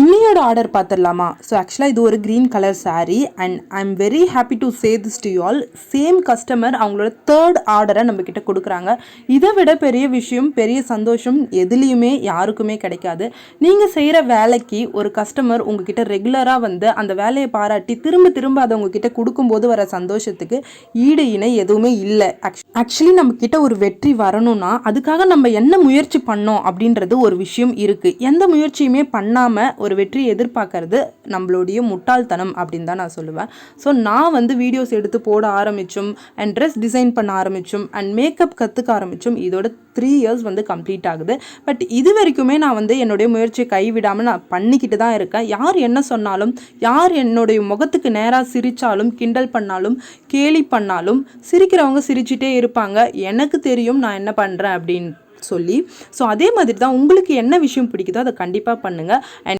இன்னையோட ஆர்டர் பார்த்துடலாமா? ஸோ ஆக்சுவலாக இது ஒரு green colour sari and I am very happy to say this to you all. Same customer அவங்களோட தேர்ட் ஆர்டரை நம்மக்கிட்ட கொடுக்குறாங்க. இதை விட பெரிய விஷயம், பெரிய சந்தோஷம் எதுலேயுமே யாருக்குமே கிடைக்காது. நீங்கள் செய்கிற வேலைக்கு ஒரு கஸ்டமர் உங்ககிட்ட ரெகுலராக வந்து அந்த வேலையை பாராட்டி திரும்ப திரும்ப அதை உங்ககிட்ட கொடுக்கும்போது வர சந்தோஷத்துக்கு ஈடு இணை எதுவுமே இல்லை. ஆக்சுவலி நம்மக்கிட்ட ஒரு வெற்றி வரணும்னா அதுக்காக நம்ம என்ன முயற்சி பண்ணோம் அப்படின்றது ஒரு விஷயம் இருக்குது. எந்த முயற்சியுமே பண்ணாமல் ஒரு வெற்றியை எதிர்பார்க்கறது நம்மளுடைய முட்டாள்தனம் அப்படின்னு தான் நான் சொல்லுவேன். ஸோ நான் வந்து வீடியோஸ் எடுத்து போட ஆரம்பித்தோம் அண்ட் ட்ரெஸ் டிசைன் பண்ண ஆரம்பித்தோம் அண்ட் மேக்கப் கற்றுக்க ஆரம்பித்தோம். இதோட 3 years வந்து கம்ப்ளீட் ஆகுது. பட் இது வரைக்குமே நான் வந்து என்னுடைய முயற்சியை கைவிடாமல் நான் பண்ணிக்கிட்டு தான் இருக்கேன். யார் என்ன சொன்னாலும், யார் என்னுடைய முகத்துக்கு நேராக சிரித்தாலும், கிண்டல் பண்ணாலும், கேலி பண்ணாலும் சிரிக்கிறவங்க சிரிச்சுட்டே இருப்பாங்க. எனக்கு தெரியும் நான் என்ன பண்ணுறேன் அப்படின்னு சொல்லி. ஸோ அதே மாதிரி தான் உங்களுக்கு என்ன விஷயம் பிடிக்குதோ அதை கண்டிப்பாக பண்ணுங்கள். அண்ட்